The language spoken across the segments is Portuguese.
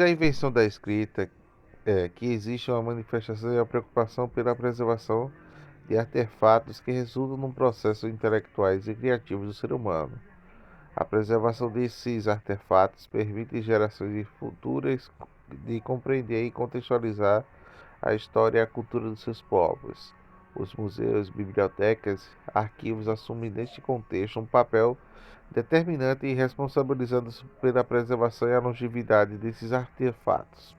A invenção da escrita é que existe uma manifestação e a preocupação pela preservação de artefatos que resultam num processo intelectuais e criativos do ser humano. A preservação desses artefatos permite gerações futuras de compreender e contextualizar a história e a cultura dos seus povos. Os museus, bibliotecas, arquivos assumem neste contexto um papel determinante e responsabilizando-se pela preservação e a longevidade desses artefatos.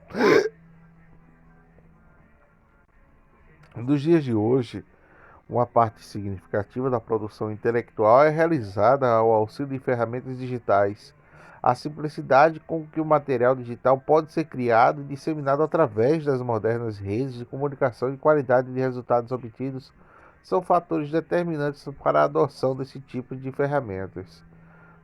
Nos dias de hoje, uma parte significativa da produção intelectual é realizada ao auxílio de ferramentas digitais. A simplicidade com que o material digital pode ser criado e disseminado através das modernas redes de comunicação e qualidade de resultados obtidos são fatores determinantes para a adoção desse tipo de ferramentas.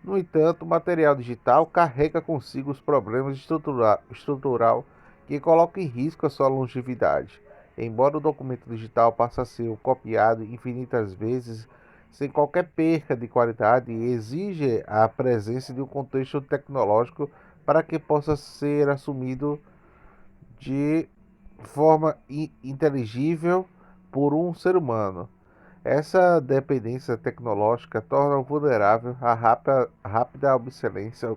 No entanto, o material digital carrega consigo os problemas estrutural que colocam em risco a sua longevidade. Embora o documento digital passe a ser copiado infinitas vezes sem qualquer perca de qualidade, exige a presença de um contexto tecnológico para que possa ser assumido de forma inteligível por um ser humano. Essa dependência tecnológica torna vulnerável à rápida obsolescência.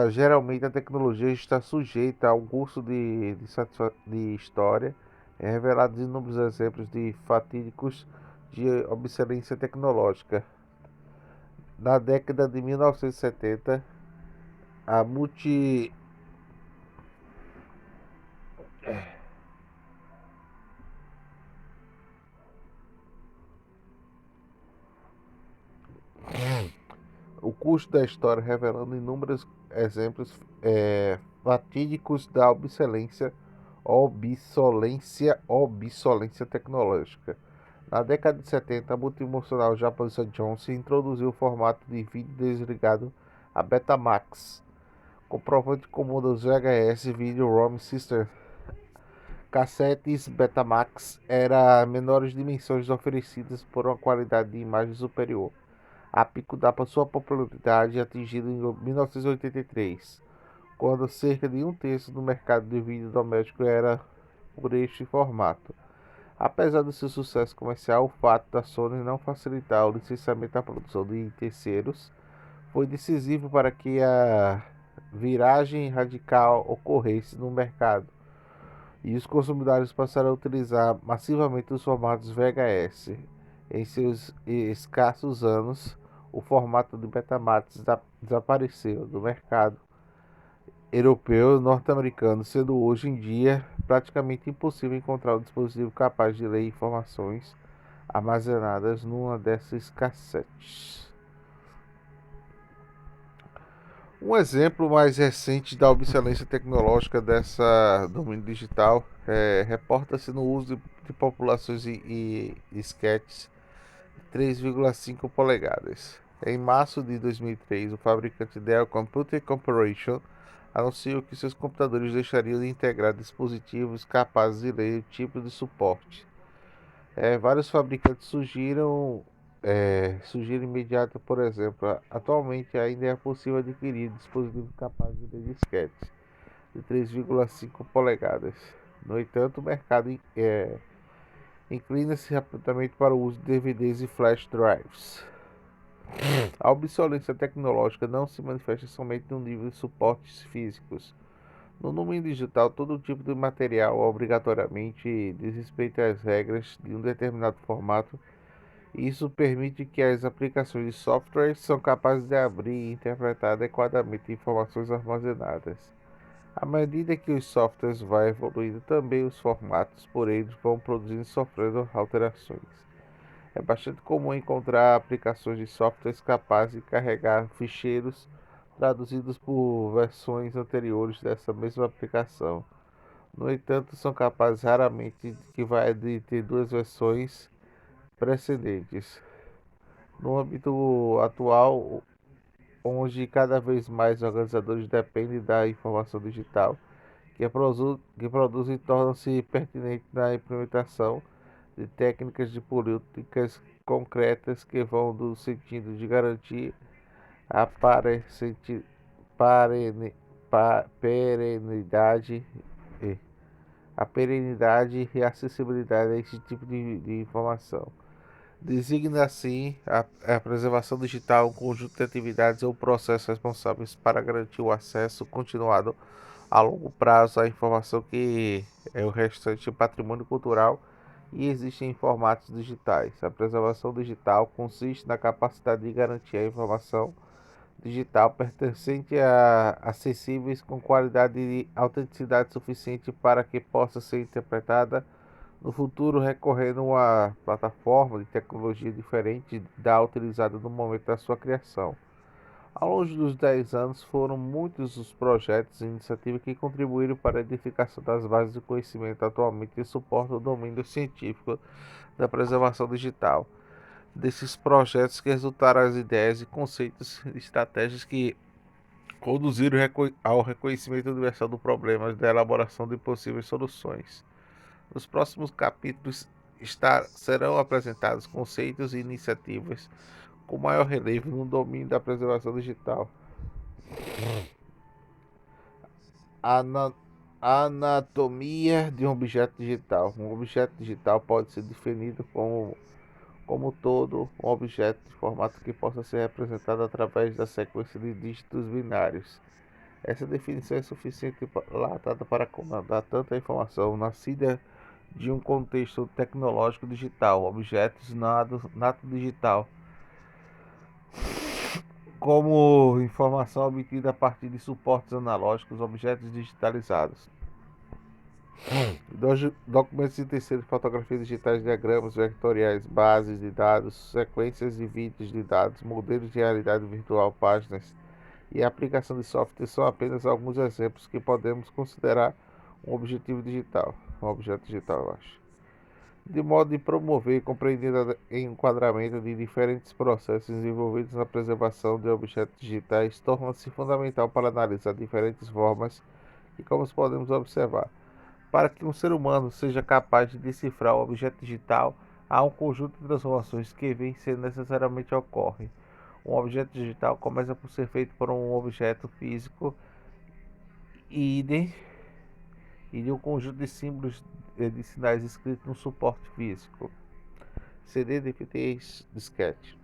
Geralmente a tecnologia está sujeita a um curso de história, revelados inúmeros exemplos de fatídicos de obsolescência tecnológica. Na década de 1970, a multi o curso da história revelando inúmeros exemplos fatídicos da obsolência tecnológica. Na década de 70, a multinacional japonesa Johnson introduziu o formato de vídeo desligado a Betamax, comprovante comum dos VHS Video ROM System. Cassetes Betamax eram menores dimensões oferecidas por uma qualidade de imagem superior. A pico da sua popularidade atingida em 1983, quando cerca de um terço do mercado de vídeo doméstico era por este formato. Apesar do seu sucesso comercial, o fato da Sony não facilitar o licenciamento da produção de terceiros foi decisivo para que a viragem radical ocorresse no mercado, e os consumidores passaram a utilizar massivamente os formatos VHS. Em seus escassos anos, o formato de Betamax desapareceu do mercado europeu e norte-americano, sendo hoje em dia praticamente impossível encontrar um dispositivo capaz de ler informações armazenadas numa dessas cassetes. Um exemplo mais recente da obsolescência tecnológica dessa domínio digital reporta-se no uso de populações e disquetes de 3,5 polegadas. Em março de 2003, o fabricante Dell Computer Corporation anunciou que seus computadores deixariam de integrar dispositivos capazes de ler o tipo de suporte. Vários fabricantes surgiram imediato, por exemplo. Atualmente ainda é possível adquirir dispositivos capazes de ler disquetes de 3,5 polegadas. No entanto, o mercado inclina-se rapidamente para o uso de DVDs e flash drives. A obsolescência tecnológica não se manifesta somente no nível de suportes físicos. No número digital, todo tipo de material obrigatoriamente desrespeita as regras de um determinado formato. Isso permite que as aplicações de software são capazes de abrir e interpretar adequadamente informações armazenadas. À medida que os softwares vão evoluindo, também os formatos por eles vão produzindo e sofrendo alterações. É bastante comum encontrar aplicações de softwares capazes de carregar ficheiros traduzidos por versões anteriores dessa mesma aplicação. No entanto, são capazes raramente de ter duas versões precedentes. No âmbito atual, onde cada vez mais organizadores dependem da informação digital que produzem, tornam-se pertinentes na implementação de técnicas de políticas concretas que vão do sentido de garantir a perenidade, e a acessibilidade a esse tipo de informação. Designa assim a preservação digital um conjunto de atividades ou processos responsáveis para garantir o acesso continuado a longo prazo à informação que é o restante patrimônio cultural e existe em formatos digitais. A preservação digital consiste na capacidade de garantir a informação digital pertencente a acessíveis com qualidade e autenticidade suficiente para que possa ser interpretada no futuro recorrendo a uma plataforma de tecnologia diferente da utilizada no momento da sua criação. Ao longo dos 10 anos, foram muitos os projetos e iniciativas que contribuíram para a edificação das bases de conhecimento atualmente suportam o domínio científico da preservação digital. Desses projetos que resultaram as ideias e conceitos e estratégias que conduziram ao reconhecimento universal do problema e da elaboração de possíveis soluções. Nos próximos capítulos serão apresentados conceitos e iniciativas com maior relevo no domínio da preservação digital. Anatomia de um objeto digital. Um objeto digital pode ser definido como todo um objeto de formato que possa ser representado através da sequência de dígitos binários. Essa definição é suficiente dada para comandar tanta informação nascida de um contexto tecnológico digital, objetos nato digital, como informação obtida a partir de suportes analógicos, objetos digitalizados. Documentos de terceiros, fotografias digitais, diagramas vetoriais, bases de dados, sequências de vídeos de dados, modelos de realidade virtual, páginas e aplicação de software são apenas alguns exemplos que podemos considerar um objetivo digital, um objeto digital, eu acho. De modo de promover e compreender o enquadramento de diferentes processos envolvidos na preservação de objetos digitais, torna-se fundamental para analisar diferentes formas e como podemos observar. Para que um ser humano seja capaz de decifrar o objeto digital, há um conjunto de transformações que vêm ser necessariamente ocorrem. Um objeto digital começa por ser feito por um objeto físico e de um conjunto de símbolos de sinais escritos no suporte físico. CD, DVD, disquete.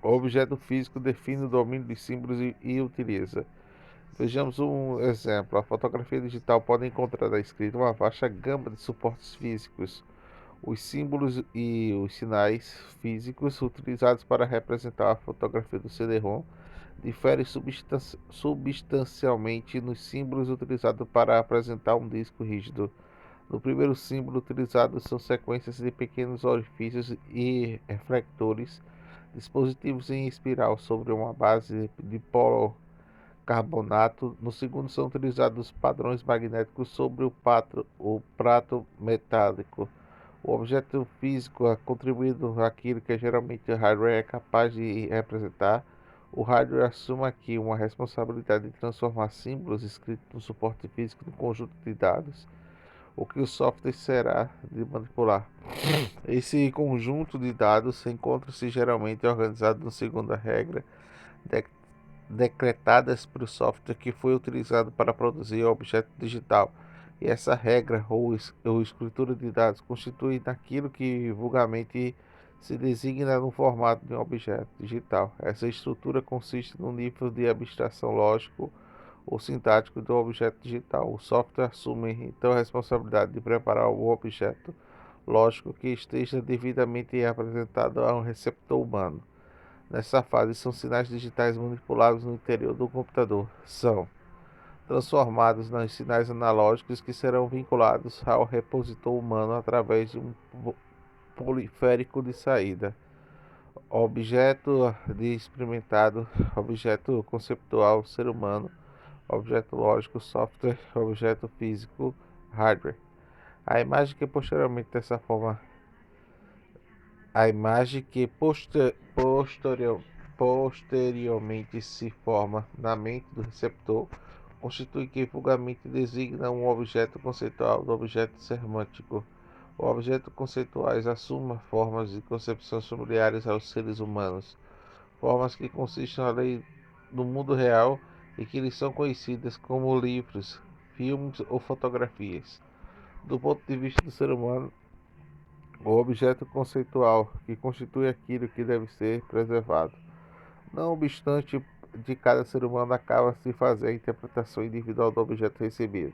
O objeto físico define o domínio de símbolos e utiliza. Vejamos um exemplo. A fotografia digital pode encontrar na escrita uma vasta gama de suportes físicos. Os símbolos e os sinais físicos utilizados para representar a fotografia do CD-ROM diferem substancialmente nos símbolos utilizados para apresentar um disco rígido. No primeiro símbolo utilizado são sequências de pequenos orifícios e reflectores, dispositivos em espiral sobre uma base de policarbonato. No segundo são utilizados padrões magnéticos sobre o prato metálico. O objeto físico é contribuído àquilo que geralmente o hardware é capaz de representar. O hardware assume aqui uma responsabilidade de transformar símbolos escritos no suporte físico no conjunto de dados, o que o software será de manipular. Esse conjunto de dados encontra-se geralmente organizado na segunda regra, decretadas pelo software que foi utilizado para produzir o objeto digital. E essa regra ou escritura de dados constitui naquilo que vulgarmente se designa no formato de um objeto digital. Essa estrutura consiste no nível de abstração lógico ou sintático do objeto digital. O software assume então a responsabilidade de preparar o objeto lógico que esteja devidamente apresentado a um receptor humano. Nessa fase, são sinais digitais manipulados no interior do computador. São transformados nos sinais analógicos que serão vinculados ao repositor humano através de um poliférico de saída. Objeto de experimentado, objeto conceptual, ser humano, objeto lógico, software, objeto físico, hardware. A imagem que posteriormente dessa forma, a imagem que posteriormente se forma na mente do receptor constitui que vulgarmente designa um objeto conceitual do objeto semântico. Os objetos conceituais assumem formas de concepções familiares aos seres humanos, formas que consistem além do mundo real e que lhes são conhecidas como livros, filmes ou fotografias. Do ponto de vista do ser humano, o objeto conceitual que constitui aquilo que deve ser preservado. Não obstante, de cada ser humano acaba se fazer a interpretação individual do objeto recebido.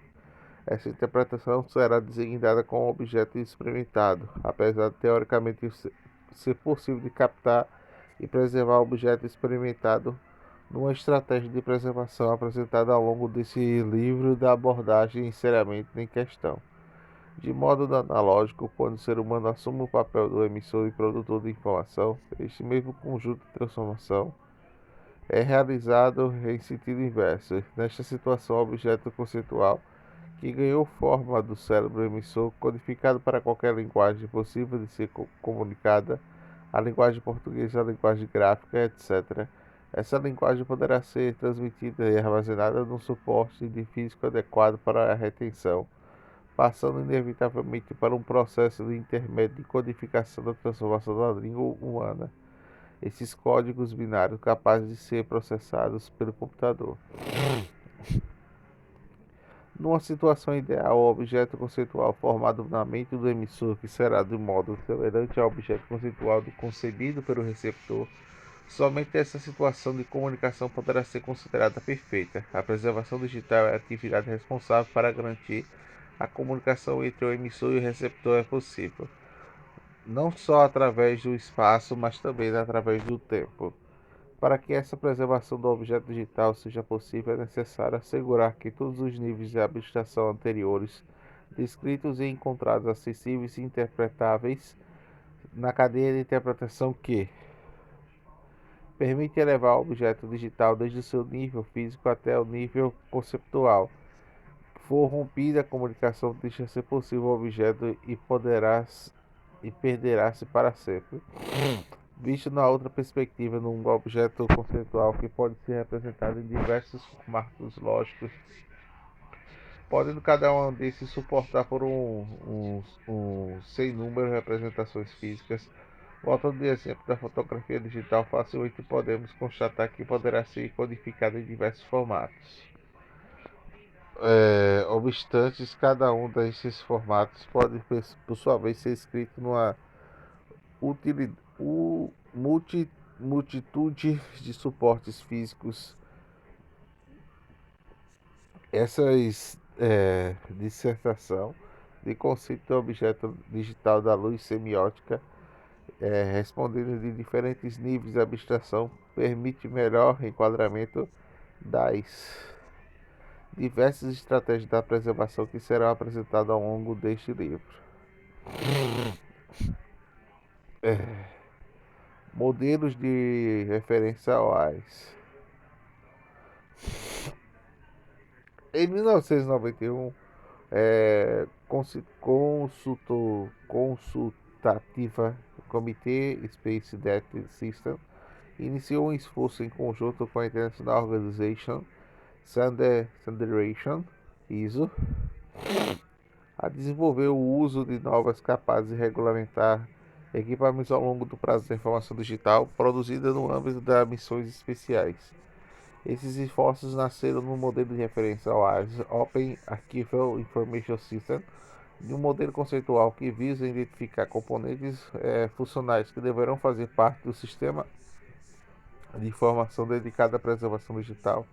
Essa interpretação será designada como objeto experimentado, apesar de teoricamente ser possível de captar e preservar o objeto experimentado numa estratégia de preservação apresentada ao longo desse livro da abordagem seriamente em questão. De modo analógico, quando o ser humano assume o papel do emissor e produtor de informação, este mesmo conjunto de transformação é realizado em sentido inverso. Nesta situação, o objeto conceitual que ganhou forma do cérebro emissor, codificado para qualquer linguagem possível de ser comunicada, a linguagem portuguesa, a linguagem gráfica, etc. Essa linguagem poderá ser transmitida e armazenada num suporte de físico adequado para a retenção, passando inevitavelmente para um processo de intermédio de codificação da transformação da língua humana. Esses códigos binários capazes de ser processados pelo computador. Numa situação ideal, o objeto conceitual formado na mente do emissor, que será de modo semelhante ao objeto conceitual concebido pelo receptor, somente essa situação de comunicação poderá ser considerada perfeita. A preservação digital é a atividade responsável para garantir a comunicação entre o emissor e o receptor é possível, não só através do espaço, mas também através do tempo. Para que essa preservação do objeto digital seja possível, é necessário assegurar que todos os níveis de abstração anteriores, descritos e encontrados acessíveis e interpretáveis na cadeia de interpretação que permite elevar o objeto digital desde o seu nível físico até o nível conceptual. For rompida a comunicação, deixa ser possível o objeto e perderá-se para sempre. Visto na outra perspectiva, num objeto conceitual que pode ser representado em diversos formatos lógicos, podendo cada um desses suportar por um sem número de representações físicas. Voltando ao exemplo da fotografia digital, facilmente podemos constatar que poderá ser codificada em diversos formatos. Obstantes, cada um desses formatos pode, por sua vez, ser escrito numa multitude de suportes físicos. Essa dissertação de conceito do objeto digital da luz semiótica, respondendo de diferentes níveis de abstração, permite melhor enquadramento das diversas estratégias da preservação que serão apresentadas ao longo deste livro. Modelos de referência referenciais. Em 1991, consultativa Comitê Space Data System iniciou um esforço em conjunto com a International Organization Standardization (ISO) a desenvolver o uso de novas capazes de regulamentar equipamentos ao longo do prazo da informação digital produzida no âmbito das missões especiais. Esses esforços nasceram no modelo de referência OASIS, Open Archival Information System, de um modelo conceitual que visa identificar componentes funcionais que deverão fazer parte do sistema de informação dedicado à preservação digital.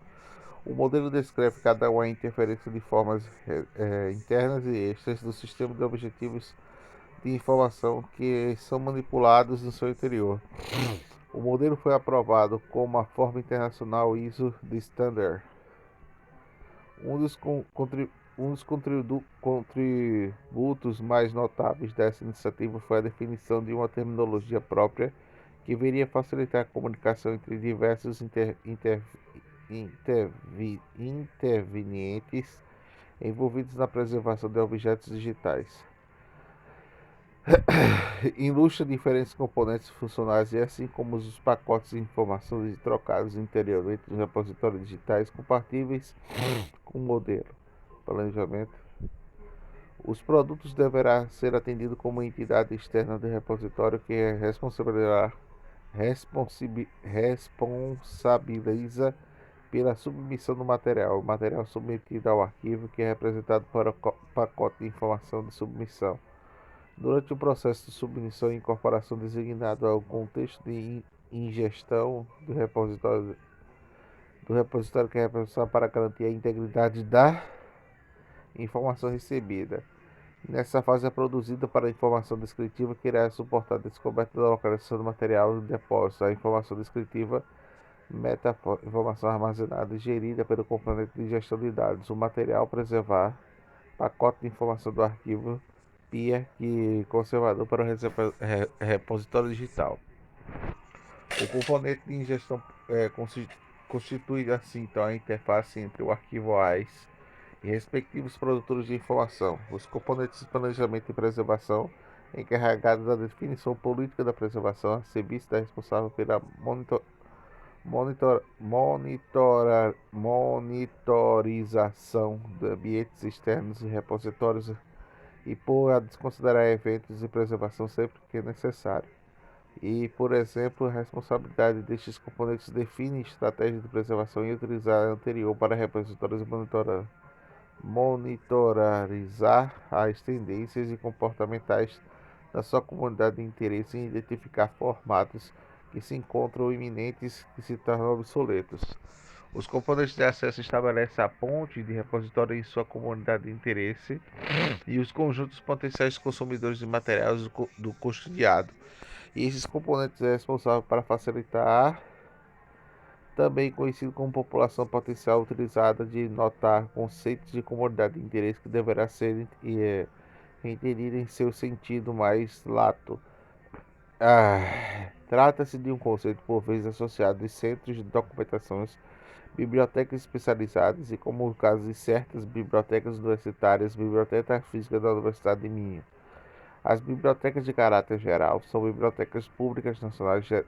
O modelo descreve cada uma interferência de formas internas e extras do sistema de objetivos de informação que são manipulados no seu interior. O modelo foi aprovado como a forma internacional ISO de Standard. Um dos contributos mais notáveis dessa iniciativa foi a definição de uma terminologia própria que viria a facilitar a comunicação entre diversos intervenientes envolvidos na preservação de objetos digitais. Ilustra diferentes componentes funcionais e assim como os pacotes de informações trocados interiormente dos repositórios digitais compatíveis com o modelo. Planejamento. Os produtos deverá ser atendido como entidade externa do repositório que responsabiliza pela submissão do material. O material submetido ao arquivo que é representado por pacote de informação de submissão. Durante o processo de submissão e incorporação designado ao contexto de ingestão do repositório que é responsável para garantir a integridade da informação recebida. Nessa fase é produzida para a informação descritiva que irá suportar a descoberta da localização do material no depósito. A informação descritiva informação armazenada e gerida pelo componente de gestão de dados. O material preservar pacote de informação do arquivo PIA que conservador para o repositório digital. O componente de ingestão constitui assim então a interface entre o arquivo AIS e respectivos produtores de informação. Os componentes de planejamento e preservação encarregados da definição política da preservação, a CEBIS está responsável pela monitorização de ambientes externos e repositórios e por desconsiderar eventos de preservação sempre que necessário. E, por exemplo, a responsabilidade destes componentes define estratégia de preservação e utilizar a anterior para repositórios monitorizar as tendências e comportamentais da sua comunidade de interesse em identificar formatos que se encontram iminentes e se tornam obsoletos. Os componentes de acesso estabelecem a ponte de repositório em sua comunidade de interesse e os conjuntos potenciais consumidores de materiais do custodiado. E esses componentes são responsáveis para facilitar, também conhecido como população potencial utilizada de notar conceitos de comunidade de interesse que deverá ser entendido em seu sentido mais lato. Trata-se de um conceito por vezes associado de centros de documentações, bibliotecas especializadas e, como o caso de certas bibliotecas universitárias, Biblioteca Física da Universidade de Minho. As bibliotecas de caráter geral são bibliotecas públicas nacionais de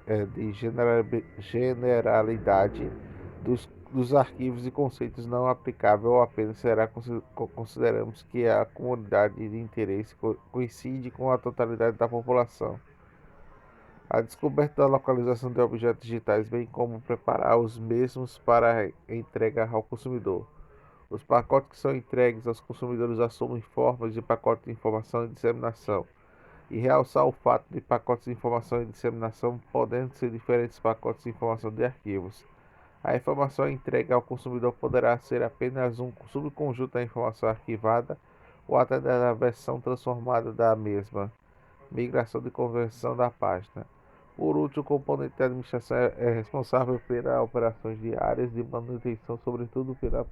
generalidade dos arquivos e conceitos não aplicável ou apenas será consideramos que a comunidade de interesse coincide com a totalidade da população. A descoberta da localização de objetos digitais, bem como preparar os mesmos para entregar ao consumidor. Os pacotes que são entregues aos consumidores assumem formas de pacote de informação e disseminação. E realçar o fato de pacotes de informação e disseminação podendo ser diferentes pacotes de informação de arquivos. A informação entregue ao consumidor poderá ser apenas um subconjunto da informação arquivada ou até da versão transformada da mesma. Migração de conversão da página. Por último, o componente de administração é responsável pelas operações diárias de manutenção, sobretudo pela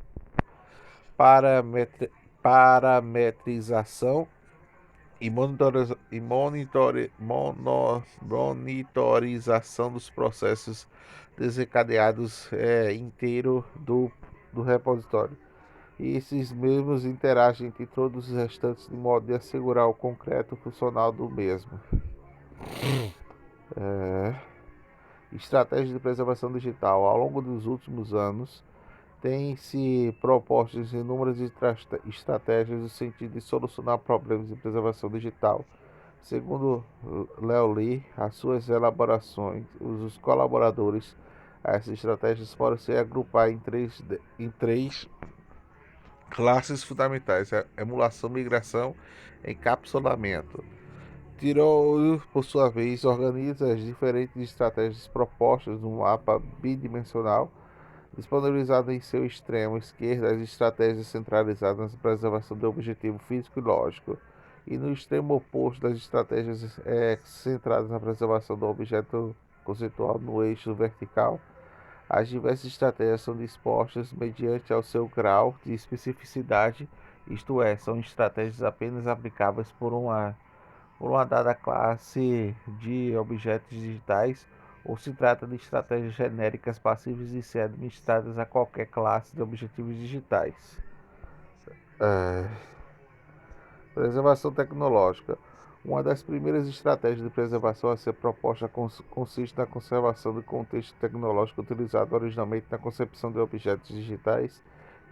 parametrização e monitorização dos processos desencadeados inteiro do repositório. E esses mesmos interagem entre todos os restantes de modo a assegurar o concreto funcional do mesmo. Estratégia de preservação digital. Ao longo dos últimos anos, tem-se propostas inúmeras estratégias no sentido de solucionar problemas de preservação digital. Segundo Leo Lee, as suas elaborações, os colaboradores, essas estratégias podem se agrupar em três classes fundamentais: emulação, migração, encapsulamento. Tirou, por sua vez, organiza as diferentes estratégias propostas no mapa bidimensional, disponibilizado em seu extremo esquerdo as estratégias centralizadas na preservação do objetivo físico e lógico, e no extremo oposto das estratégias centradas na preservação do objeto conceitual no eixo vertical. As diversas estratégias são dispostas mediante ao seu grau de especificidade, isto é, são estratégias apenas aplicáveis por uma dada classe de objetos digitais, ou se trata de estratégias genéricas passíveis de ser administradas a qualquer classe de objetivos digitais. Preservação tecnológica. Uma das primeiras estratégias de preservação a ser proposta consiste na conservação do contexto tecnológico utilizado originalmente na concepção de objetos digitais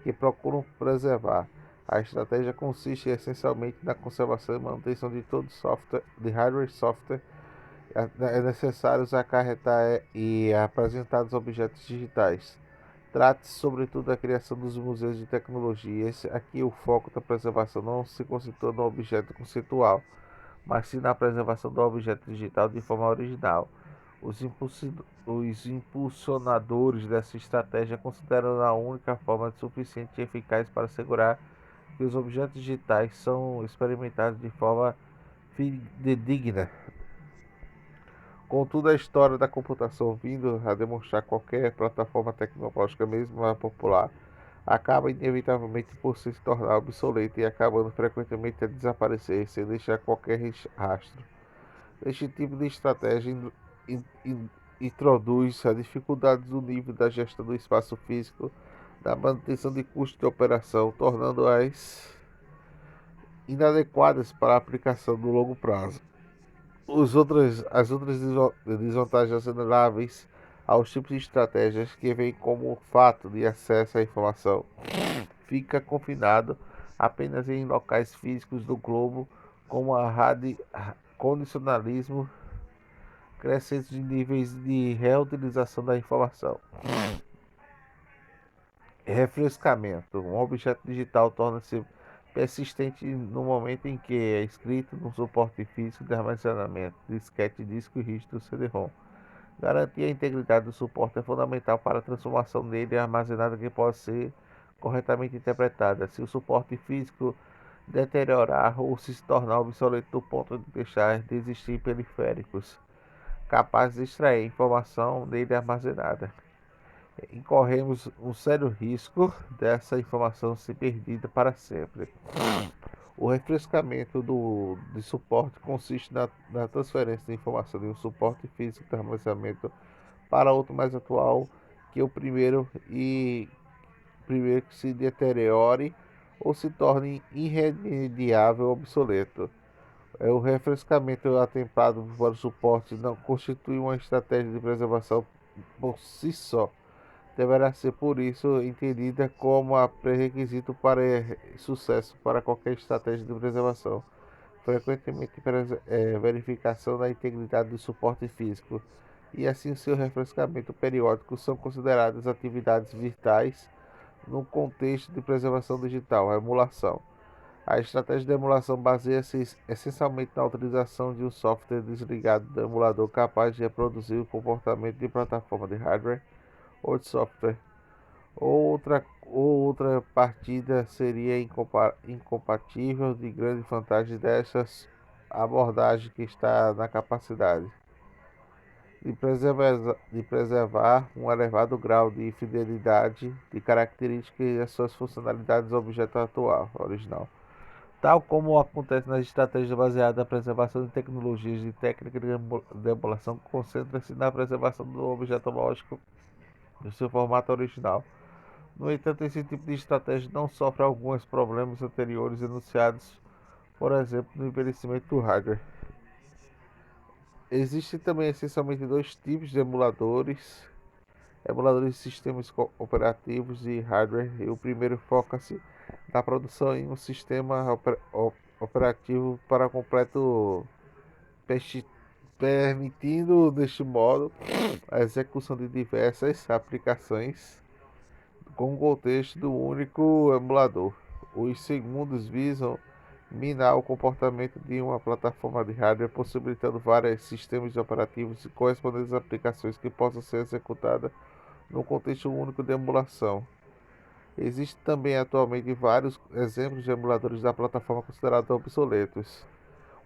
que procuram preservar. A estratégia consiste essencialmente na conservação e manutenção de todo software, de hardware e software necessários a acarretar e apresentar os objetos digitais. Trata-se sobretudo da criação dos museus de tecnologia. Aqui o foco da preservação não se concentrou no objeto conceitual, mas sim na preservação do objeto digital de forma original. Os impulsionadores dessa estratégia consideram a única forma suficiente e eficaz para assegurar que os objetos digitais são experimentados de forma fidedigna. Contudo, a história da computação, vindo a demonstrar qualquer plataforma tecnológica, mesmo a popular, acaba inevitavelmente por se tornar obsoleta e acabando frequentemente a desaparecer sem deixar qualquer rastro. Este tipo de estratégia introduz a dificuldade do nível da gestão do espaço físico, da manutenção de custos de operação, tornando-as inadequadas para a aplicação no longo prazo. As outras desvantagens assinaláveis aos tipos de estratégias que vêm como o fato de acesso à informação fica confinado apenas em locais físicos do globo, como a condicionalismo crescente de níveis de reutilização da informação. Refrescamento. Um objeto digital torna-se persistente no momento em que é escrito no suporte físico de armazenamento, disquete, disco e registro CD-ROM. Garantir a integridade do suporte é fundamental para a transformação dele em armazenada que possa ser corretamente interpretada. Se o suporte físico deteriorar ou se tornar obsoleto do ponto de deixar de existir periféricos capazes de extrair informação dele armazenada, incorremos um sério risco dessa informação ser perdida para sempre. O refrescamento de suporte consiste na transferência de informação de um suporte físico de armazenamento para outro mais atual que o primeiro que se deteriore ou se torne irremediável obsoleto. O refrescamento atemperado para o suporte não constitui uma estratégia de preservação por si só. Deverá ser, por isso, entendida como a pré-requisito para sucesso para qualquer estratégia de preservação. Frequentemente, verificação da integridade do suporte físico e assim seu refrescamento periódico são consideradas atividades vitais no contexto de preservação digital, a emulação. A estratégia de emulação baseia-se essencialmente na utilização de um software desligado do emulador capaz de reproduzir o comportamento de plataforma de hardware ou de software. Outra partida seria incompatível de grande vantagem dessas abordagem que está na capacidade de preservar um elevado grau de fidelidade de características e as suas funcionalidades do objeto atual, original. Tal como acontece nas estratégias baseadas na preservação de tecnologias e técnicas de emulação, concentra-se na preservação do objeto lógico no seu formato original. No entanto, esse tipo de estratégia não sofre alguns problemas anteriores enunciados, por exemplo, no envelhecimento do hardware. Existem também essencialmente dois tipos de emuladores de sistemas operativos e hardware. E o primeiro foca-se na produção em um sistema operativo para completo, permitindo, deste modo, a execução de diversas aplicações com o contexto do único emulador. Os segundos visam minar o comportamento de uma plataforma de hardware, possibilitando vários sistemas operativos e correspondentes aplicações que possam ser executadas no contexto único de emulação. Existem também atualmente vários exemplos de emuladores da plataforma considerados obsoletos.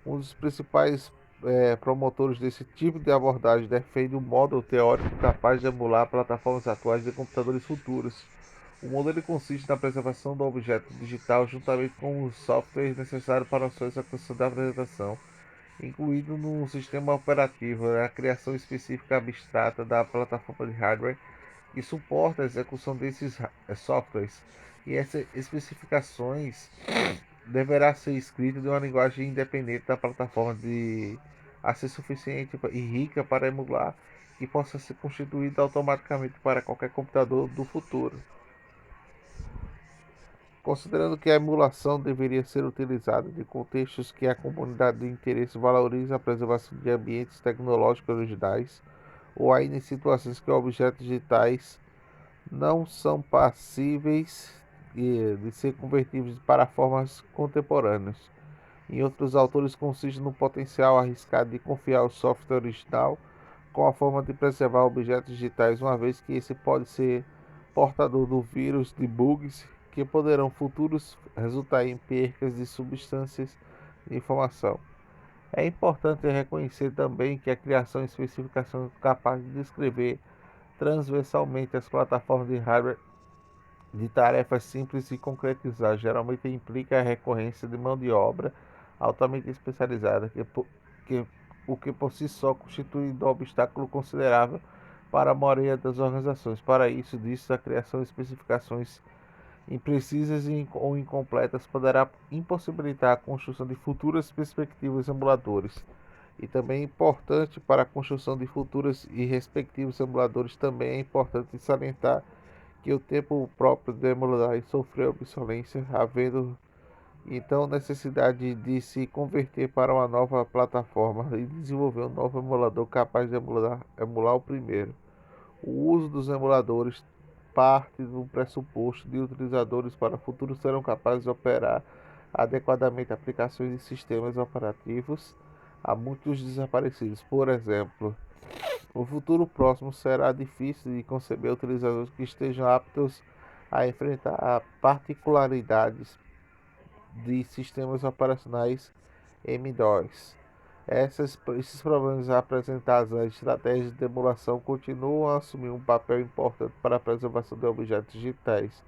Um dos principais promotores desse tipo de abordagem defende um módulo teórico capaz de emular plataformas atuais de computadores futuros. O modelo consiste na preservação do objeto digital juntamente com os softwares necessários para a sua execução da apresentação, incluído no sistema operativo, a criação específica abstrata da plataforma de hardware que suporta a execução desses softwares. E essas especificações deverá ser escrita de uma linguagem independente da plataforma a ser suficiente e rica para emular que possa ser constituída automaticamente para qualquer computador do futuro. Considerando que a emulação deveria ser utilizada em contextos que a comunidade de interesse valoriza a preservação de ambientes tecnológicos originais, ou ainda em situações que objetos digitais não são passíveis de ser convertidos para formas contemporâneas. Em outros autores, consiste no potencial arriscado de confiar o software original com a forma de preservar objetos digitais, uma vez que esse pode ser portador do vírus de bugs que poderão futuros resultar em percas de substâncias de informação. É importante reconhecer também que a criação de especificações capazes de descrever transversalmente as plataformas de hardware de tarefas simples e concretizar geralmente implica a recorrência de mão de obra altamente especializada, que, o que por si só constitui um obstáculo considerável para a maioria das organizações. Para isso, a criação de especificações imprecisas ou incompletas poderá impossibilitar a construção de futuras perspectivas emuladores. E também é importante para a construção de futuros e respectivos emuladores, também é importante salientar que o tempo próprio do emulador sofreu obsolescência, havendo então necessidade de se converter para uma nova plataforma e desenvolver um novo emulador capaz de emular o primeiro. O uso dos emuladores parte do pressuposto de utilizadores para o futuro serão capazes de operar adequadamente aplicações de sistemas operativos há muitos desaparecidos. Por exemplo, no futuro próximo será difícil de conceber utilizadores que estejam aptos a enfrentar particularidades de sistemas operacionais M2. Esses problemas apresentados nas estratégias de emulação continuam a assumir um papel importante para a preservação de objetos digitais.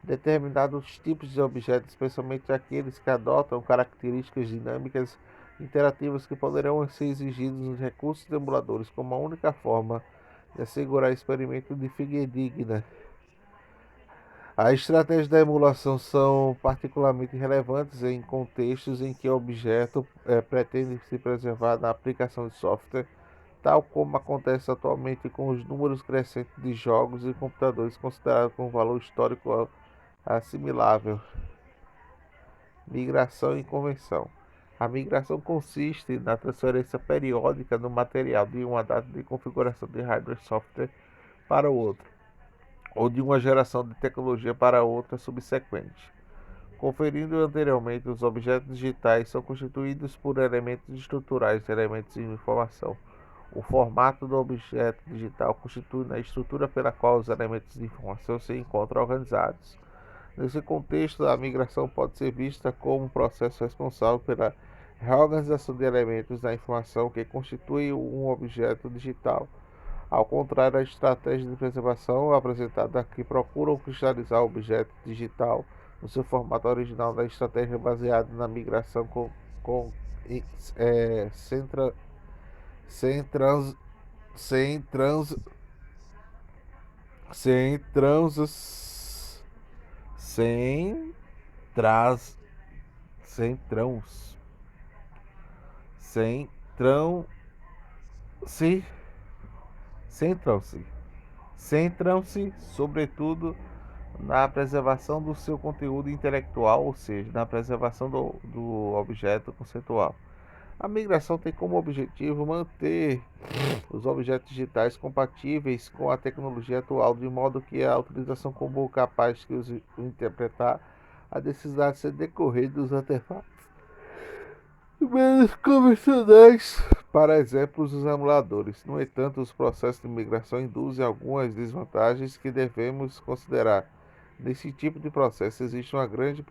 Determinados tipos de objetos, especialmente aqueles que adotam características dinâmicas interativas que poderão ser exigidos nos recursos de emuladores como a única forma de assegurar experimento de fidedigna. As estratégias da emulação são particularmente relevantes em contextos em que o objeto pretende se preservar na aplicação de software, tal como acontece atualmente com os números crescentes de jogos e computadores considerados com valor histórico assimilável. Migração e conversão. A migração consiste na transferência periódica do material de uma data de configuração de hardware e software para o outro, ou de uma geração de tecnologia para outra subsequente. Conferindo anteriormente, os objetos digitais são constituídos por elementos estruturais, elementos de informação. O formato do objeto digital constitui a estrutura pela qual os elementos de informação se encontram organizados. Nesse contexto, a migração pode ser vista como um processo responsável pela reorganização de elementos da informação que constitui um objeto digital. Ao contrário da estratégia de preservação apresentada que procuram cristalizar o objeto digital no seu formato original, da estratégia baseada na migração sem, tra, sem, trans, sem, trans, sem, trans, sem, tras, sem trans, sem trão, se, centram-se, sobretudo, na preservação do seu conteúdo intelectual, ou seja, na preservação do objeto conceitual. A migração tem como objetivo manter os objetos digitais compatíveis com a tecnologia atual, de modo que a utilização comum capaz de os interpretar a necessidade de ser decorrer dos artefatos menos convencionais, para exemplos, os emuladores. No entanto, os processos de migração induzem algumas desvantagens que devemos considerar. Nesse tipo de processo, existe uma grande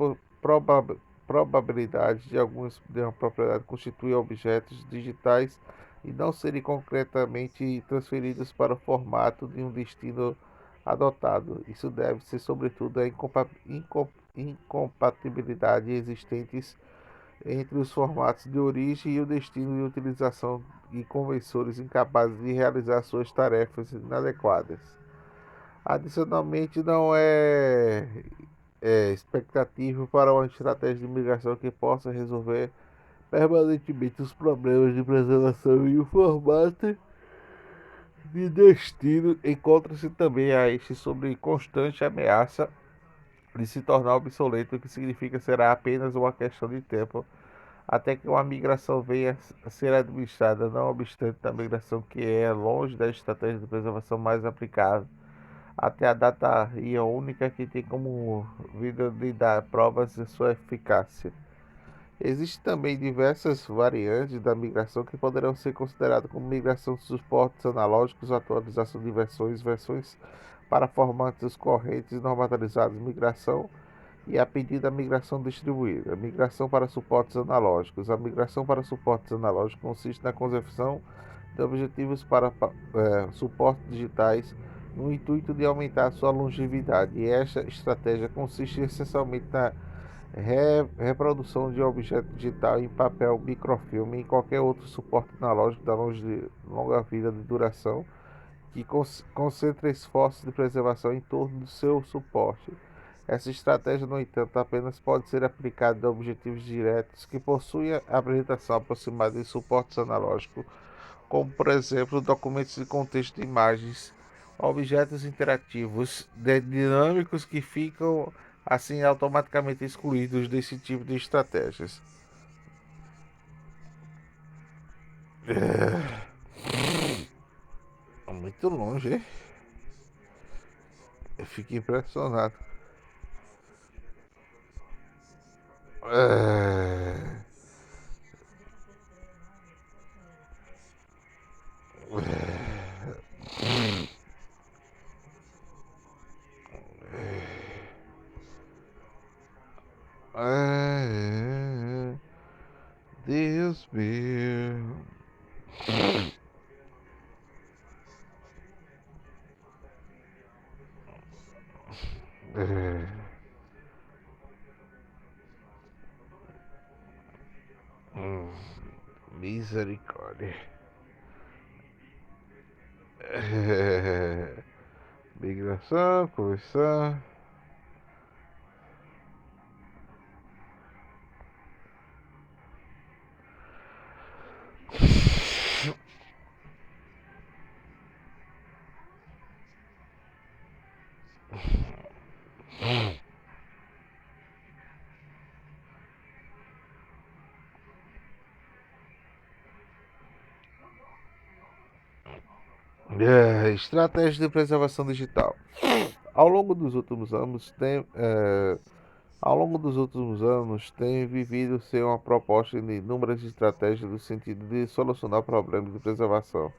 probabilidade de uma propriedade constituir objetos digitais e não serem concretamente transferidos para o formato de um destino adotado. Isso deve-se, sobretudo, à incompatibilidade existentes entre os formatos de origem e o destino de utilização e conversores incapazes de realizar suas tarefas inadequadas. Adicionalmente, não é expectativa para uma estratégia de migração que possa resolver permanentemente os problemas de preservação e o formato de destino encontra-se também a este sobre constante ameaça de se tornar obsoleto, o que significa será apenas uma questão de tempo até que uma migração venha a ser administrada, não obstante a migração que é longe da estratégia de preservação mais aplicada, até a data e a única que tem como vida de dar provas de sua eficácia. Existem também diversas variantes da migração que poderão ser consideradas como migração de suportes analógicos, atualização de versões para formatos correntes normalizados, migração e a pedida migração distribuída. Migração para suportes analógicos. A migração para suportes analógicos consiste na concepção de objetivos para suportes digitais no intuito de aumentar sua longevidade. E esta estratégia consiste essencialmente na reprodução de objeto digital em papel, microfilme e em qualquer outro suporte analógico da longa vida de duração que concentra esforços de preservação em torno do seu suporte. Essa estratégia, no entanto, apenas pode ser aplicada a objetivos diretos que possuem a apresentação aproximada de suportes analógicos, como, por exemplo, documentos de contexto de imagens, objetos interativos dinâmicos que ficam, assim, automaticamente excluídos desse tipo de estratégias. É muito longe, hein? Eu fico impressionado. É... É... Deus meu. É... hum, Misericórdia. É... Migração, conversão. Estratégia de preservação digital. Ao longo dos últimos anos, tem vivido ser uma proposta de inúmeras estratégias no sentido de solucionar problemas de preservação.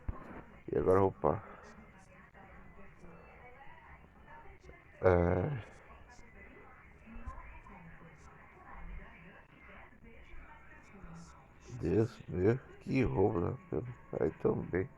E agora, opa. É, Deus meu, que roubo, né? Aí também.